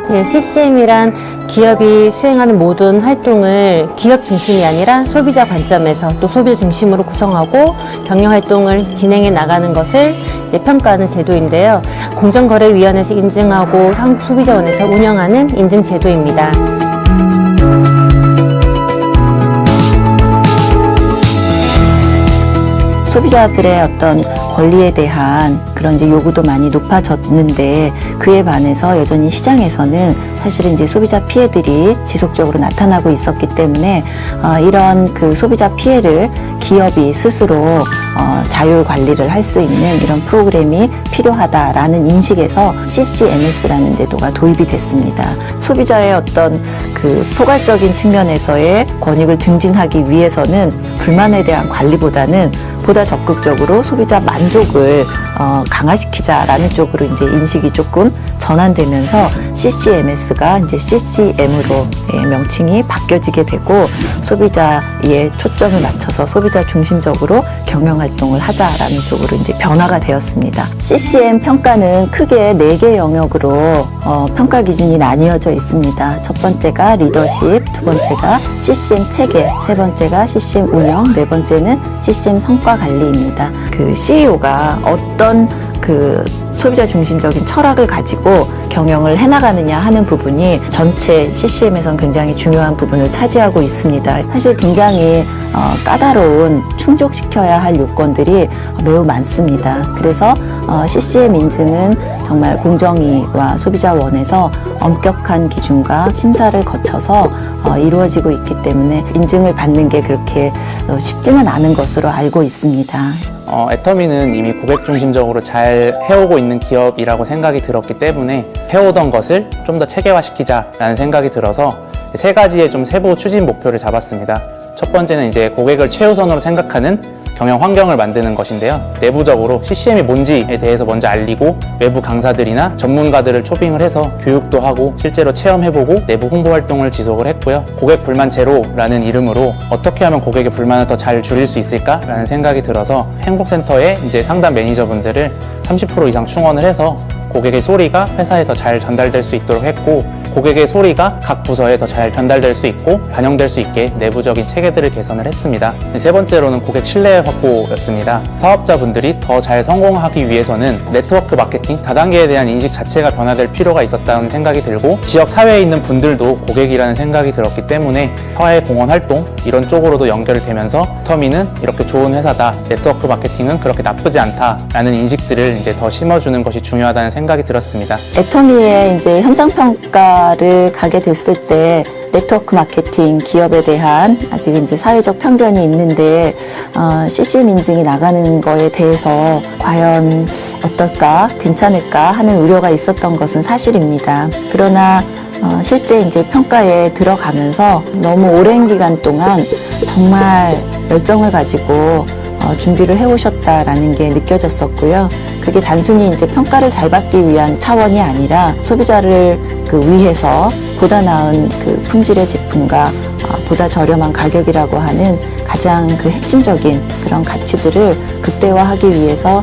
예, CCM이란 기업이 수행하는 모든 활동을 기업 중심이 아니라 소비자 관점에서 또 소비자 중심으로 구성하고 경영 활동을 진행해 나가는 것을 이제 평가하는 제도인데요. 공정거래위원회에서 인증하고 한국소비자원에서 운영하는 인증 제도입니다. 소비자들의 어떤 권리에 대한 그런 이제 요구도 많이 높아졌는데 그에 반해서 여전히 시장에서는 사실은 이제 소비자 피해들이 지속적으로 나타나고 있었기 때문에 이런 그 소비자 피해를 기업이 스스로 자율 관리를 할 수 있는 이런 프로그램이 필요하다라는 인식에서 CCMS라는 제도가 도입이 됐습니다. 소비자의 어떤 그 포괄적인 측면에서의 권익을 증진하기 위해서는 불만에 대한 관리보다는 보다 적극적으로 소비자 만족을 강화시키자라는 쪽으로 이제 인식이 조금 전환되면서 CCMS가 이제 CCM으로 명칭이 바뀌어지게 되고 소비자의 초점을 맞춰서 소비자 중심적으로 경영 활동을 하자라는 쪽으로 이제 변화가 되었습니다. CCM 평가는 크게 4개 영역으로 평가 기준이 나뉘어져 있습니다. 첫 번째가 리더십, 두 번째가 CCM 체계, 세 번째가 CCM 운영, 네 번째는 CCM 성과 관리입니다. 그 CEO가 어떤 그 소비자 중심적인 철학을 가지고 경영을 해나가느냐 하는 부분이 전체 CCM에서는 굉장히 중요한 부분을 차지하고 있습니다. 사실 굉장히 까다로운 충족시켜야 할 요건들이 매우 많습니다. 그래서 CCM 인증은 정말 공정위와 소비자원에서 엄격한 기준과 심사를 거쳐서 이루어지고 있기 때문에 인증을 받는 게 그렇게 쉽지는 않은 것으로 알고 있습니다. 애터미는 이미 고객 중심적으로 잘 해오고 있는 기업이라고 생각이 들었기 때문에 해오던 것을 좀 더 체계화시키자라는 생각이 들어서 3가지의 좀 세부 추진 목표를 잡았습니다. 첫 번째는 이제 고객을 최우선으로 생각하는 경영 환경을 만드는 것인데요. 내부적으로 CCM이 뭔지에 대해서 먼저 알리고 외부 강사들이나 전문가들을 초빙을 해서 교육도 하고 실제로 체험해보고 내부 홍보 활동을 지속을 했고요. 고객 불만 제로라는 이름으로 어떻게 하면 고객의 불만을 더 잘 줄일 수 있을까라는 생각이 들어서 행복센터에 이제 상담 매니저분들을 30% 이상 충원을 해서 고객의 소리가 회사에 더 잘 전달될 수 있도록 했고 고객의 소리가 각 부서에 더 잘 전달될 수 있고 반영될 수 있게 내부적인 체계들을 개선을 했습니다. 세 번째로는 고객 신뢰 확보였습니다. 사업자분들이 더 잘 성공하기 위해서는 네트워크 마케팅, 다단계에 대한 인식 자체가 변화될 필요가 있었다는 생각이 들고 지역 사회에 있는 분들도 고객이라는 생각이 들었기 때문에 사회 공헌 활동 이런 쪽으로도 연결이 되면서 애터미는 이렇게 좋은 회사다, 네트워크 마케팅은 그렇게 나쁘지 않다라는 인식들을 이제 더 심어주는 것이 중요하다는 생각이 들었습니다. 애터미의 이제 현장 평가를 가게 됐을 때 네트워크 마케팅 기업에 대한 아직 이제 사회적 편견이 있는데 CCM 인증이 나가는 거에 대해서 과연 어떨까, 괜찮을까 하는 우려가 있었던 것은 사실입니다. 그러나 실제 이제 평가에 들어가면서 너무 오랜 기간 동안 정말 열정을 가지고 준비를 해오셨다라는 게 느껴졌었고요. 그게 단순히 이제 평가를 잘 받기 위한 차원이 아니라 소비자를 위해서 보다 나은 그 품질의 제품과 보다 저렴한 가격이라고 하는 가장 그 핵심적인 그런 가치들을 극대화하기 위해서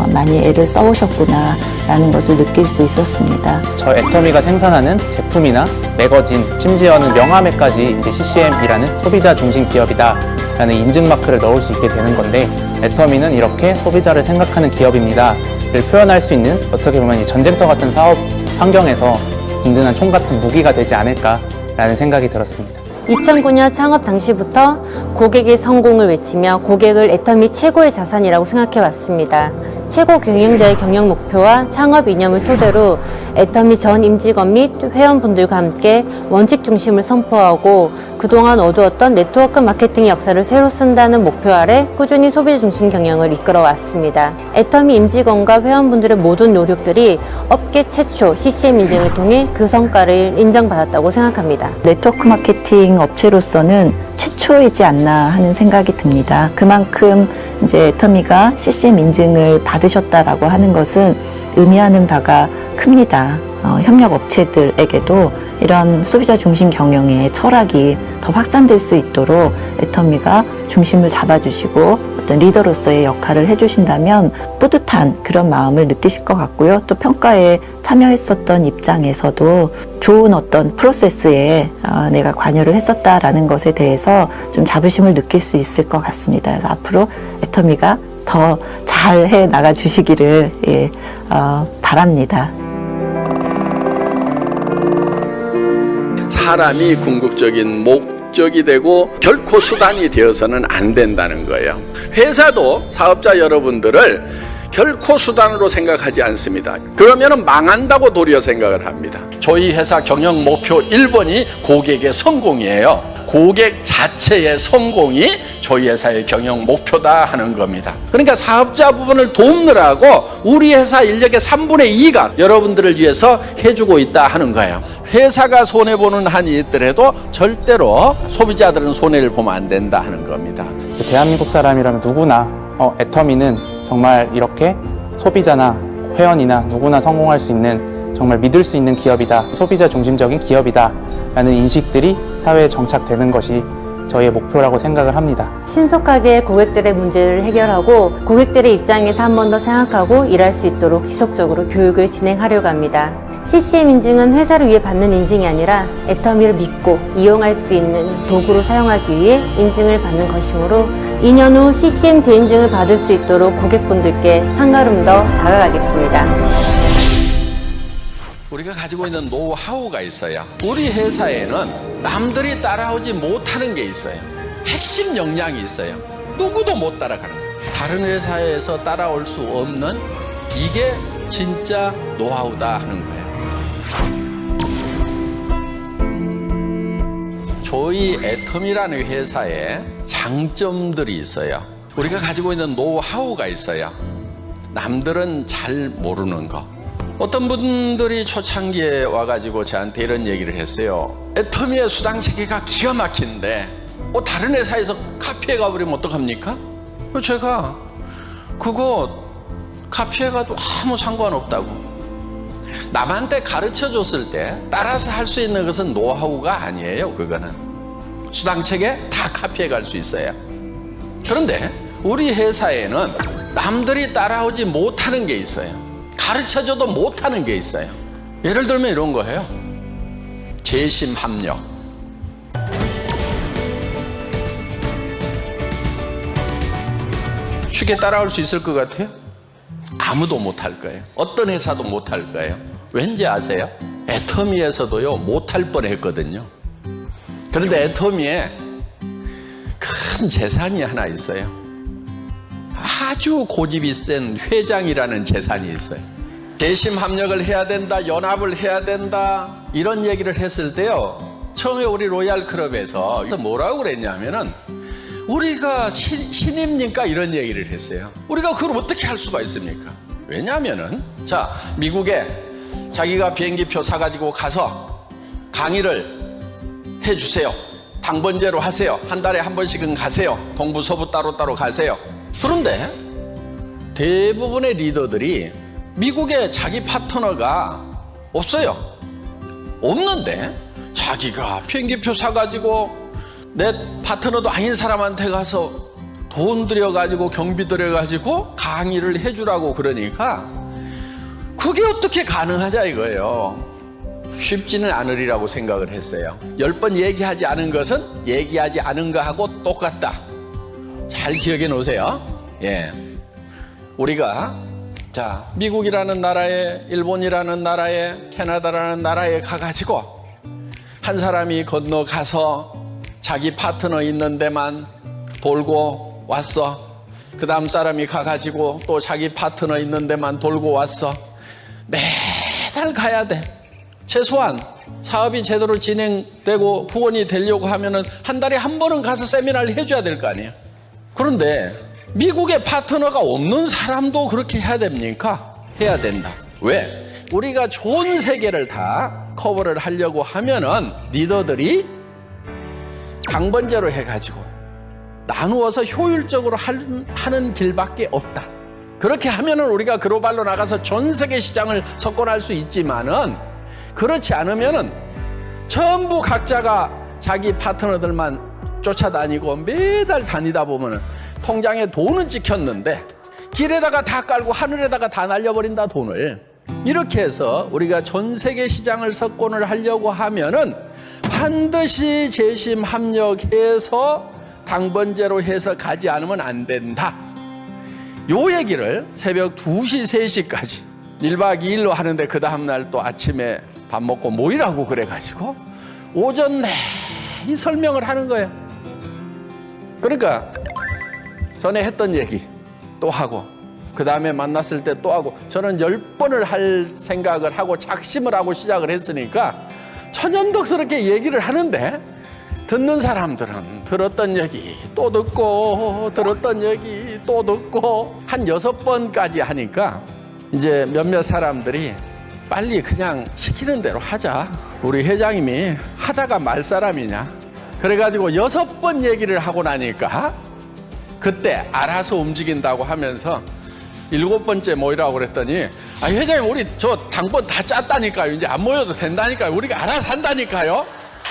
많이 애를 써오셨구나라는 것을 느낄 수 있었습니다. 저 애터미가 생산하는 제품이나 매거진, 심지어는 명함에까지 이제 CCM이라는 소비자 중심 기업이다라는 인증 마크를 넣을 수 있게 되는 건데 애터미는 이렇게 소비자를 생각하는 기업입니다를 표현할 수 있는 어떻게 보면 이 전쟁터 같은 사업 환경에서 든든한 총 같은 무기가 되지 않을까라는 생각이 들었습니다. 2009년 창업 당시부터 고객의 성공을 외치며 고객을 애터미 최고의 자산이라고 생각해 왔습니다. 최고 경영자의 경영 목표와 창업 이념을 토대로 애터미 전 임직원 및 회원분들과 함께 원칙 중심을 선포하고 그동안 어두웠던 네트워크 마케팅의 역사를 새로 쓴다는 목표 아래 꾸준히 소비자 중심 경영을 이끌어 왔습니다. 애터미 임직원과 회원분들의 모든 노력들이 업계 최초 CCM 인증을 통해 그 성과를 인정받았다고 생각합니다. 네트워크 마케팅 업체로서는 최초이지 않나 하는 생각이 듭니다. 그만큼 이제 애터미가 CCM 인증을 받으셨다라고 하는 것은 의미하는 바가 큽니다. 협력 업체들에게도 이런 소비자 중심 경영의 철학이 더 확산될 수 있도록 애터미가 중심을 잡아주시고 어떤 리더로서의 역할을 해주신다면 뿌듯한 그런 마음을 느끼실 것 같고요. 또 평가에 참여했었던 입장에서도 좋은 어떤 프로세스에 내가 관여를 했었다라는 것에 대해서 좀 자부심을 느낄 수 있을 것 같습니다. 그래서 앞으로 애터미가 더 잘해 나가 주시기를 바랍니다. 사람이 궁극적인 목적이 되고 결코 수단이 되어서는 안 된다는 거예요. 회사도 사업자 여러분들을 결코 수단으로 생각하지 않습니다. 그러면 망한다고 도리어 생각을 합니다. 저희 회사 경영 목표 1번이 고객의 성공이에요. 고객 자체의 성공이 저희 회사의 경영 목표다 하는 겁니다. 그러니까 사업자 부분을 돕느라고 우리 회사 인력의 3분의 2가 여러분들을 위해서 해주고 있다 하는 거예요. 회사가 손해보는 한이 있더라도 절대로 소비자들은 손해를 보면 안 된다 하는 겁니다. 대한민국 사람이라면 누구나 애터미는 정말 이렇게 소비자나 회원이나 누구나 성공할 수 있는 정말 믿을 수 있는 기업이다, 소비자 중심적인 기업이다 라는 인식들이 사회에 정착되는 것이 저희의 목표라고 생각을 합니다. 신속하게 고객들의 문제를 해결하고 고객들의 입장에서 한 번 더 생각하고 일할 수 있도록 지속적으로 교육을 진행하려고 합니다. CCM 인증은 회사를 위해 받는 인증이 아니라 애터미를 믿고 이용할 수 있는 도구로 사용하기 위해 인증을 받는 것이므로 2년 후 CCM 재인증을 받을 수 있도록 고객분들께 한 걸음 더 다가가겠습니다. 우리가 가지고 있는 노하우가 있어요. 우리 회사에는 남들이 따라오지 못하는 게 있어요. 핵심 역량이 있어요. 누구도 못 따라가는 거예요. 다른 회사에서 따라올 수 없는 이게 진짜 노하우다 하는 거예요. 저희 애터미라는 회사에 장점들이 있어요. 우리가 가지고 있는 노하우가 있어요. 남들은 잘 모르는 거. 어떤 분들이 초창기에 와가지고 저한테 이런 얘기를 했어요. 애터미의 수당 체계가 기가 막힌데 다른 회사에서 카피해 가버리면 어떡합니까? 제가 그거 카피해 가도 아무 상관없다고. 남한테 가르쳐 줬을 때 따라서 할 수 있는 것은 노하우가 아니에요. 그거는 수당 체계 다 카피해 갈 수 있어요. 그런데 우리 회사에는 남들이 따라오지 못하는 게 있어요. 가르쳐줘도 못하는 게 있어요. 예를 들면 이런 거예요. 재심 합력. 쉽게 따라올 수 있을 것 같아요? 아무도 못할 거예요. 어떤 회사도 못할 거예요. 왠지 아세요? 애터미에서도요 못할 뻔했거든요. 그런데 애터미에 큰 재산이 하나 있어요. 아주 고집이 센 회장이라는 재산이 있어요. 재심 합력을 해야 된다, 연합을 해야 된다 이런 얘기를 했을 때요, 처음에 우리 로얄 클럽에서 뭐라고 그랬냐면은 우리가 신입니까? 이런 얘기를 했어요. 우리가 그걸 어떻게 할 수가 있습니까? 왜냐하면은 자, 미국에 자기가 비행기표 사가지고 가서 강의를 해주세요. 당번제로 하세요. 한 달에 한 번씩은 가세요. 동부 서부 따로따로 가세요. 그런데 대부분의 리더들이 미국에 자기 파트너가 없어요. 없는데 자기가 비행기표 사가지고 내 파트너도 아닌 사람한테 가서 돈 들여가지고 경비 들여가지고 강의를 해주라고 그러니까 그게 어떻게 가능하냐 이거예요. 쉽지는 않으리라고 생각을 했어요. 10번 얘기하지 않은 것은 얘기하지 않은 거하고 똑같다. 잘 기억해 놓으세요. 예, 우리가 자 미국이라는 나라에, 일본이라는 나라에, 캐나다라는 나라에 가가지고 한 사람이 건너가서 자기 파트너 있는 데만 돌고 왔어. 그 다음 사람이 가가지고 또 자기 파트너 있는 데만 돌고 왔어. 매달 가야 돼. 최소한 사업이 제대로 진행되고 후원이 되려고 하면은 한 달에 한 번은 가서 세미나를 해줘야 될 거 아니에요. 그런데 미국에 파트너가 없는 사람도 그렇게 해야 됩니까? 해야 된다. 왜? 우리가 전 세계를 다 커버를 하려고 하면은 리더들이 당번제로 해가지고 나누어서 효율적으로 하는 길밖에 없다. 그렇게 하면은 우리가 글로벌로 나가서 전 세계 시장을 석권할 수 있지만은 그렇지 않으면은 전부 각자가 자기 파트너들만 쫓아다니고 매달 다니다 보면은 통장에 돈은 찍혔는데 길에다가 다 깔고 하늘에다가 다 날려버린다, 돈을. 이렇게 해서 우리가 전 세계 시장을 석권을 하려고 하면은 반드시 재심 합력해서 당번제로 해서 가지 않으면 안 된다. 요 얘기를 새벽 2시, 3시까지 1박 2일로 하는데 그 다음날 또 아침에 밥 먹고 모이라고 그래가지고 오전 내이 설명을 하는 거예요. 그러니까 전에 했던 얘기 또 하고 그 다음에 만났을 때 또 하고 저는 10번을 할 생각을 하고 작심을 하고 시작을 했으니까 천연덕스럽게 얘기를 하는데 듣는 사람들은 들었던 얘기 또 듣고 들었던 얘기 또 듣고 한 6번까지 하니까 이제 몇몇 사람들이 빨리 그냥 시키는 대로 하자. 우리 회장님이 하다가 말 사람이냐. 그래가지고 6번 얘기를 하고 나니까 그때 알아서 움직인다고 하면서 7번째 모이라고 그랬더니 아 회장님 우리 저 당번 다 짰다니까요. 이제 안 모여도 된다니까요. 우리가 알아서 한다니까요.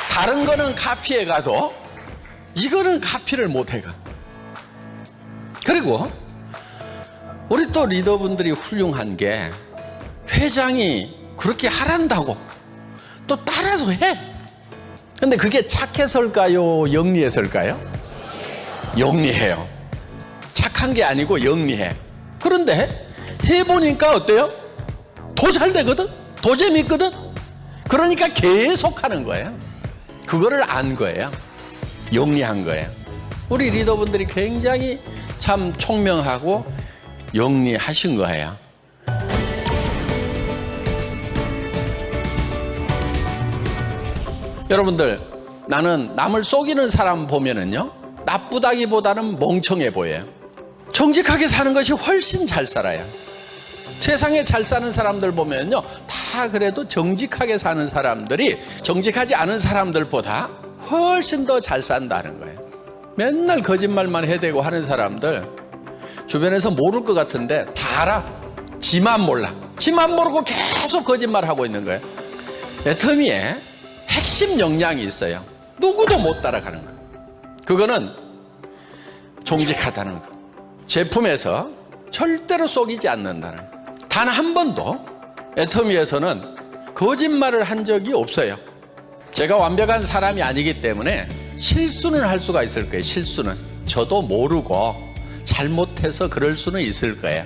다른 거는 카피해 가도 이거는 카피를 못 해가. 그리고 우리 또 리더분들이 훌륭한 게 회장이 그렇게 하란다고 또 따라서 해. 근데 그게 착해서일까요? 영리해서일까요? 영리해요. 착한 게 아니고 영리해. 그런데 해보니까 어때요? 더 잘 되거든? 더 재밌거든? 그러니까 계속 하는 거예요. 그거를 안 거예요. 영리한 거예요. 우리 리더분들이 굉장히 참 총명하고 영리하신 거예요. 여러분들, 나는 남을 속이는 사람 보면은요, 나쁘다기보다는 멍청해 보여요. 정직하게 사는 것이 훨씬 잘 살아요. 세상에 잘 사는 사람들 보면요, 다 그래도 정직하게 사는 사람들이 정직하지 않은 사람들보다 훨씬 더 잘 산다는 거예요. 맨날 거짓말만 해대고 하는 사람들 주변에서 모를 것 같은데 다 알아. 지만 몰라. 지만 모르고 계속 거짓말하고 있는 거예요. 애터미에 핵심 역량이 있어요. 누구도 못 따라가는 거. 그거는 정직하다는 거. 제품에서 절대로 속이지 않는다는 거. 단 한 번도 애터미에서는 거짓말을 한 적이 없어요. 제가 완벽한 사람이 아니기 때문에 실수는 할 수가 있을 거예요. 실수는. 저도 모르고 잘못해서 그럴 수는 있을 거예요.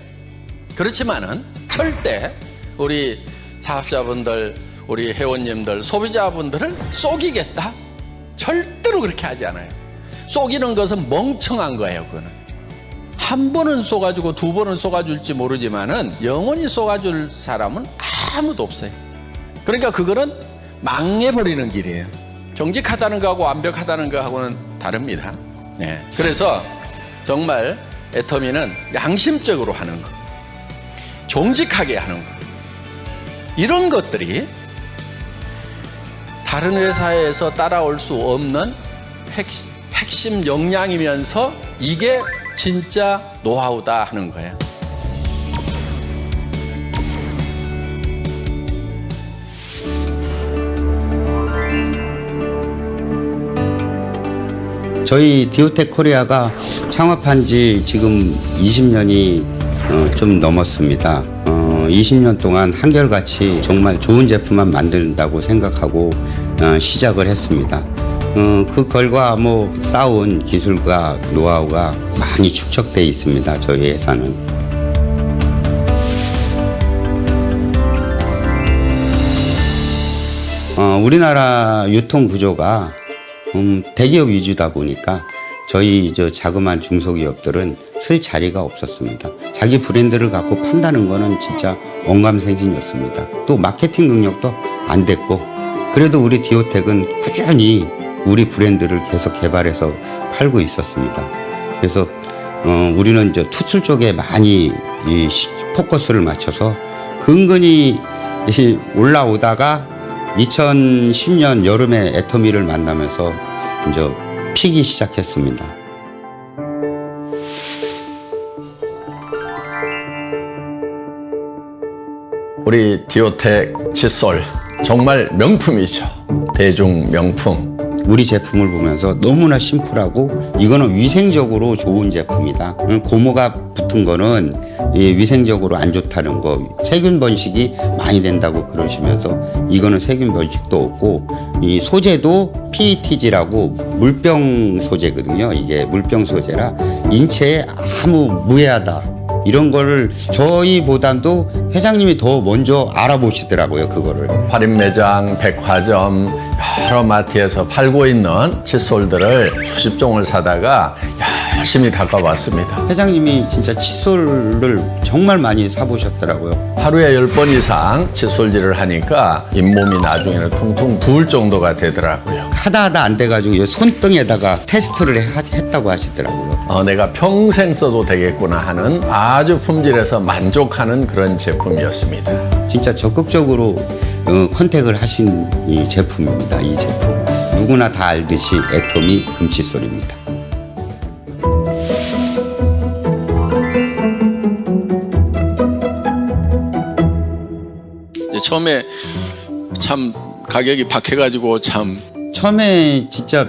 그렇지만은 절대 우리 사업자분들, 우리 회원님들, 소비자분들을 속이겠다? 절대로 그렇게 하지 않아요. 속이는 것은 멍청한 거예요. 그거는. 한 번은 쏘가지고 두 번은 쏘가줄지 모르지만은 영원히 쏘가줄 사람은 아무도 없어요. 그러니까 그거는 망해버리는 길이에요. 정직하다는 거하고 완벽하다는 거하고는 다릅니다. 네. 그래서 정말 애터미는 양심적으로 하는 것, 정직하게 하는 것, 이런 것들이 다른 회사에서 따라올 수 없는 핵심 역량이면서 이게 진짜 노하우다 하는 거예요. 저희 디오텍 코리아가 창업한 지 지금 20년이 좀 넘었습니다. 20년 동안 한결같이 정말 좋은 제품만 만든다고 생각하고 시작을 했습니다. 그 결과 쌓아온 기술과 노하우가 많이 축적되어 있습니다. 저희 회사는. 우리나라 유통 구조가 대기업 위주다 보니까 저희 자그마한 중소기업들은 쓸 자리가 없었습니다. 자기 브랜드를 갖고 판다는 거는 진짜 언감생진이었습니다. 또 마케팅 능력도 안 됐고, 그래도 우리 디오텍은 꾸준히 우리 브랜드를 계속 개발해서 팔고 있었습니다. 그래서 우리는 투출 쪽에 많이 포커스를 맞춰서 근근히 올라오다가 2010년 여름에 애터미를 만나면서 이제 피기 시작했습니다. 우리 디오텍 칫솔 정말 명품이죠. 대중 명품. 우리 제품을 보면서 너무나 심플하고 이거는 위생적으로 좋은 제품이다. 고무가 붙은 거는 이 위생적으로 안 좋다는 거, 세균 번식이 많이 된다고 그러시면서 이거는 세균 번식도 없고 이 소재도 PETG라고 물병 소재거든요. 이게 물병 소재라 인체에 아무 무해하다. 이런 거를 저희보다도 회장님이 더 먼저 알아보시더라고요, 그거를. 할인 매장, 백화점, 여러 마트에서 팔고 있는 칫솔들을 수십 종을 사다가 열심히 닦아봤습니다. 회장님이 진짜 칫솔을 정말 많이 사보셨더라고요. 하루에 10번 이상 칫솔질을 하니까 잇몸이 나중에는 퉁퉁 부을 정도가 되더라고요. 하다 안 돼가지고 이 손등에다가 테스트를 했다고 하시더라고요. 내가 평생 써도 되겠구나 하는 아주 품질에서 만족하는 그런 제품이었습니다. 진짜 적극적으로 컨택을 하신 이 제품입니다. 이 제품 누구나 다 알듯이 애터미 금칫솔입니다. 처음에 참 가격이 박해가지고 참 처음에 진짜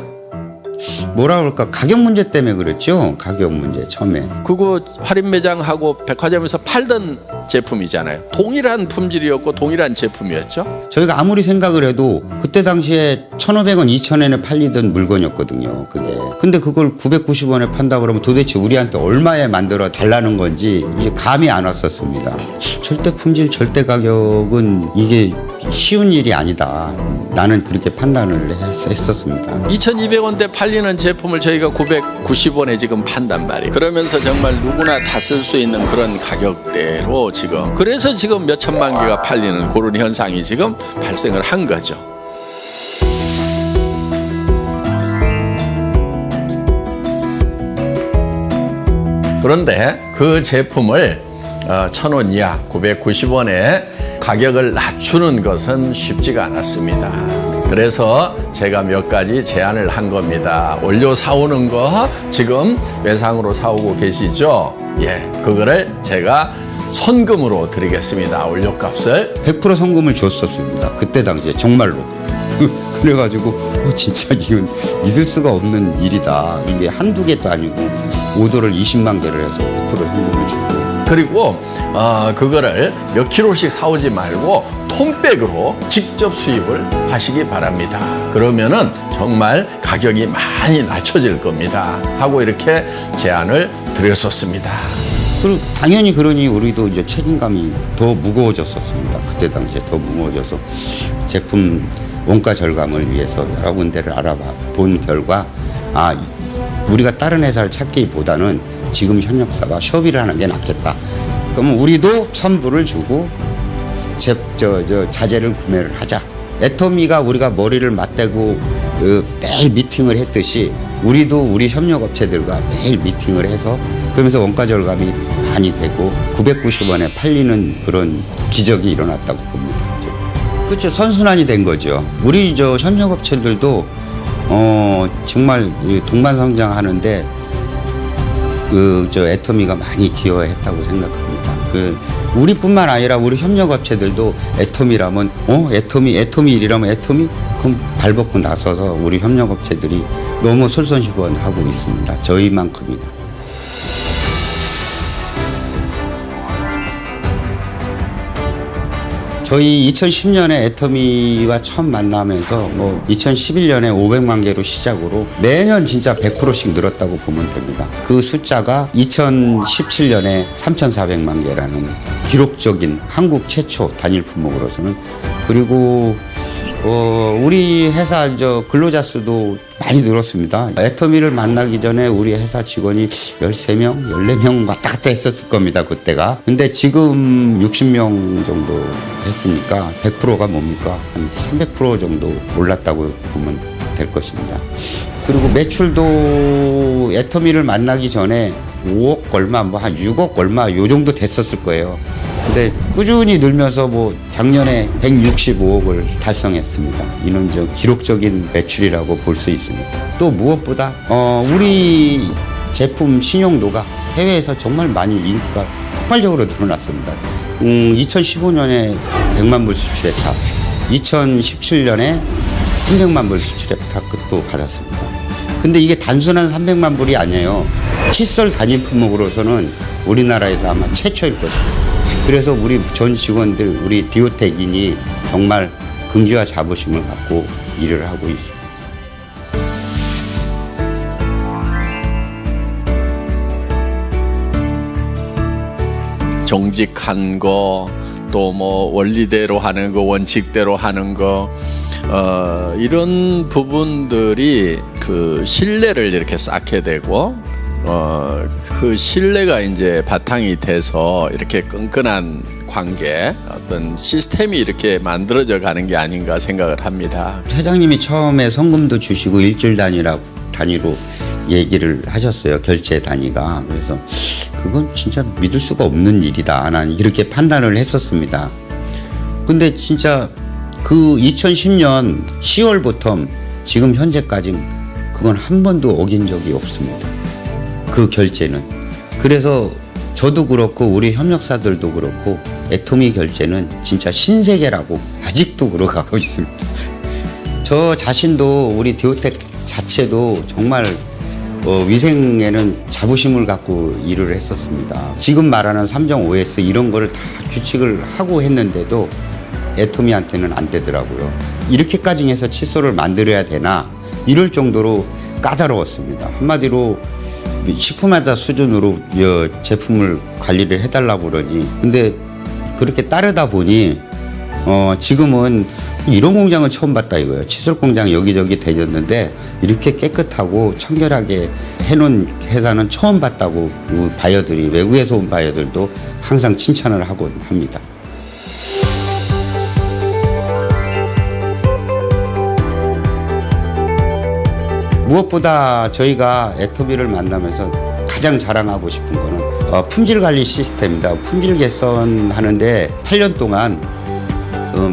뭐라 그럴까, 가격 문제 때문에 그랬죠. 가격 문제 처음에. 그거 할인 매장하고 백화점에서 팔던 제품이잖아요. 동일한 품질이었고 동일한 제품이었죠. 저희가 아무리 생각을 해도 그때 당시에 1,500원, 2,000원에 팔리던 물건이었거든요. 그게. 근데 그걸 990원에 판다 그러면 도대체 우리한테 얼마에 만들어 달라는 건지 이게 감이 안 왔었습니다. 절대 품질, 절대 가격은 이게 쉬운 일이 아니다. 나는 그렇게 판단을 했었습니다. 2,200원대 팔리는 제품을 저희가 990원에 지금 판단 말이에요. 그러면서 정말 누구나 다 쓸 수 있는 그런 가격대로 지금, 그래서 지금 몇 천만 개가 팔리는 그런 현상이 지금 발생을 한 거죠. 그런데 그 제품을 1,000원 이하 990원에 가격을 낮추는 것은 쉽지가 않았습니다. 그래서 제가 몇 가지 제안을 한 겁니다. 원료 사오는 거 지금 외상으로 사오고 계시죠? 예, 그거를 제가 선금으로 드리겠습니다. 원료값을. 100% 성금을 줬었습니다. 그때 당시에 정말로. 그래가지고 진짜 이건 믿을 수가 없는 일이다. 이게 한두 개도 아니고 오더를 20만 개를 해서 100% 현금을 주고. 그리고 그거를 몇 킬로씩 사오지 말고 톤백으로 직접 수입을 하시기 바랍니다. 그러면은 정말 가격이 많이 낮춰질 겁니다. 하고 이렇게 제안을 드렸었습니다. 그리고 당연히 그러니 우리도 이제 책임감이 더 무거워졌었습니다. 그때 당시에 더 무거워져서 제품 원가 절감을 위해서 여러 군데를 알아봐 본 결과 우리가 다른 회사를 찾기보다는 지금 현역사가 협의를 하는 게 낫겠다. 그러면 우리도 선불을 주고 자재를 구매를 하자. 애터미가 우리가 머리를 맞대고 매일 미팅을 했듯이 우리도 우리 협력업체들과 매일 미팅을 해서 그러면서 원가 절감이 많이 되고 990원에 팔리는 그런 기적이 일어났다고 봅니다. 그렇죠. 선순환이 된 거죠. 우리 협력업체들도 정말 동반성장하는데 애터미가 많이 기여했다고 생각합니다. 우리뿐만 아니라 우리 협력업체들도 애터미라면 애터미일이라면 애터미? 그럼 발벗고 나서서 우리 협력업체들이 너무 솔선수범하고 있습니다. 저희만큼이나. 저희 2010년에 애터미와 처음 만나면서 2011년에 500만 개로 시작으로 매년 진짜 100%씩 늘었다고 보면 됩니다. 그 숫자가 2017년에 3,400만 개라는 기록적인 한국 최초 단일 품목으로서는, 그리고 우리 회사 근로자 수도 많이 늘었습니다. 애터미를 만나기 전에 우리 회사 직원이 13명, 14명 왔다 갔다 했었을 겁니다, 그때가. 근데 지금 60명 정도 했으니까 100%가 뭡니까? 한 300% 정도 올랐다고 보면 될 것입니다. 그리고 매출도 애터미를 만나기 전에 5억 얼마, 한 6억 얼마 요 정도 됐었을 거예요. 근데 꾸준히 늘면서 작년에 165억을 달성했습니다. 이는 기록적인 매출이라고 볼 수 있습니다. 또 무엇보다 우리 제품 신용도가 해외에서 정말 많이 인기가 폭발적으로 드러났습니다. 2015년에 100만 불 수출했다. 2017년에 300만 불 수출협탁도 받았습니다. 근데 이게 단순한 300만 불이 아니에요. 칫솔 단위 품목으로서는 우리나라에서 아마 최초일 것입니다. 그래서 우리 전 직원들, 우리 디오텍인이 정말 긍지와 자부심을 갖고 일을 하고 있습니다. 정직한 거, 또 뭐 원리대로 하는 거, 원칙대로 하는 거, 이런 부분들이 그 신뢰를 이렇게 쌓게 되고, 그 신뢰가 이제 바탕이 돼서 이렇게 끈끈한 관계, 어떤 시스템이 이렇게 만들어져 가는 게 아닌가 생각을 합니다. 회장님이 처음에 성금도 주시고 일주일 단위로 얘기를 하셨어요. 결제 단위가. 그래서 그건 진짜 믿을 수가 없는 일이다. 난 이렇게 판단을 했었습니다. 근데 진짜 그 2010년 10월부터 지금 현재까지 그건 한 번도 어긴 적이 없습니다. 그 결제는. 그래서 저도 그렇고 우리 협력사들도 그렇고 애터미 결제는 진짜 신세계라고 아직도 그러고 있습니다. 저 자신도 우리 디오텍 자체도 정말 위생에는 자부심을 갖고 일을 했었습니다. 지금 말하는 3.5S 이런 거를 다 규칙을 하고 했는데도 애터미한테는 안 되더라고요. 이렇게까지 해서 칫솔을 만들어야 되나 이럴 정도로 까다로웠습니다. 한마디로 식품회사 수준으로 제품을 관리를 해달라고 그러니 근데 그렇게 따르다 보니 지금은 이런 공장은 처음 봤다 이거예요. 칫솔 공장 여기저기 다녔는데 이렇게 깨끗하고 청결하게 해놓은 회사는 처음 봤다고 바이어들이 외국에서 온 바이어들도 항상 칭찬을 하곤 합니다. 무엇보다 저희가 애터미를 만나면서 가장 자랑하고 싶은 거는 품질 관리 시스템입니다. 품질 개선하는데 8년 동안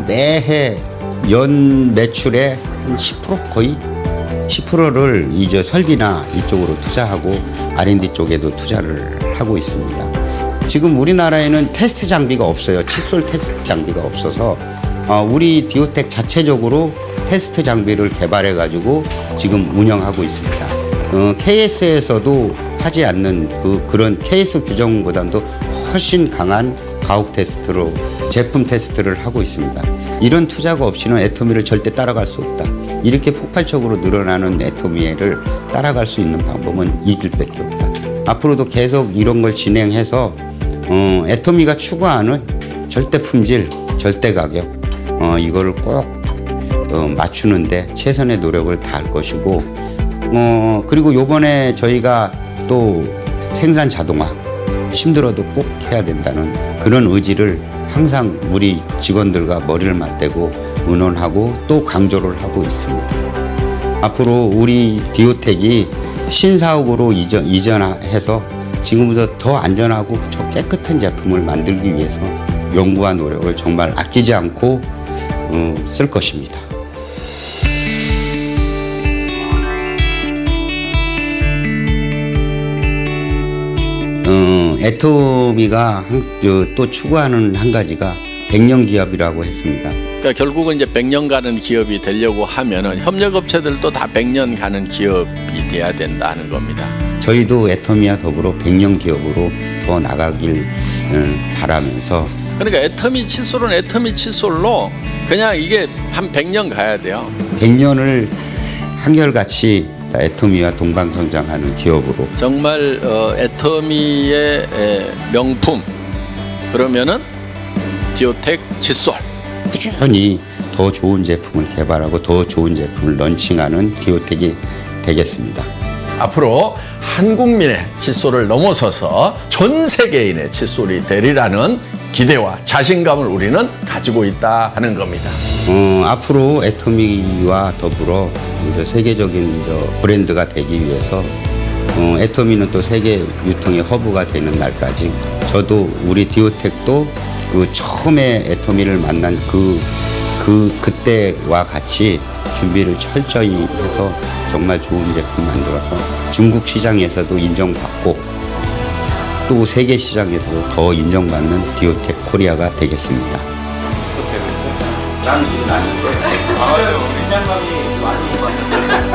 매해 연 매출의 한 10% 거의 10%를 이제 설비나 이쪽으로 투자하고 R&D 쪽에도 투자를 하고 있습니다. 지금 우리나라에는 테스트 장비가 없어요. 칫솔 테스트 장비가 없어서 우리 디오텍 자체적으로 테스트 장비를 개발해 가지고 지금 운영하고 있습니다. KS에서도 하지 않는 그런 KS 규정보다도 훨씬 강한 가혹 테스트로 제품 테스트를 하고 있습니다. 이런 투자가 없이는 애터미를 절대 따라갈 수 없다. 이렇게 폭발적으로 늘어나는 애터미를 따라갈 수 있는 방법은 이 길밖에 없다. 앞으로도 계속 이런 걸 진행해서 애터미가 추구하는 절대 품질, 절대 가격 이거를 꼭 맞추는데 최선의 노력을 다할 것이고 그리고 요번에 저희가 또 생산 자동화 힘들어도 꼭 해야 된다는 그런 의지를 항상 우리 직원들과 머리를 맞대고 의논하고 또 강조를 하고 있습니다. 앞으로 우리 디오텍이 신사옥으로 이전해서 지금보다 더 안전하고 더 깨끗한 제품을 만들기 위해서 연구와 노력을 정말 아끼지 않고 쓸 것입니다. 애터미가 또 추구하는 한 가지가 100년 기업이라고 했습니다. 그러니까 결국은 이제 100년 가는 기업이 되려고 하면은 협력업체들도 다 100년 가는 기업이 돼야 된다는 겁니다. 저희도 애터미와 더불어 100년 기업으로 더 나가길 바라면서 그러니까 애터미 칫솔은 애터미 칫솔로 그냥 이게 한 100년 가야 돼요. 100년을 한결같이 애터미와 동방성장하는 기업으로 정말 애터미의 명품 그러면은 디오텍 칫솔. 꾸준히 더 좋은 제품을 개발하고 더 좋은 제품을 런칭하는 디오텍이 되겠습니다. 앞으로 한국민의 칫솔을 넘어서서 전 세계인의 칫솔이 되리라는 기대와 자신감을 우리는 가지고 있다 하는 겁니다. 앞으로 애터미와 더불어 이제 세계적인 브랜드가 되기 위해서 애터미는 또 세계 유통의 허브가 되는 날까지 저도 우리 디오텍도 그 처음에 애터미를 만난 그때와 같이 준비를 철저히 해서 정말 좋은 제품 만들어서 중국 시장에서도 인정받고 또 세계 시장에서도 더 인정받는 디오텍 코리아가 되겠습니다. 난 일은 아닌데. 긴장감이 많이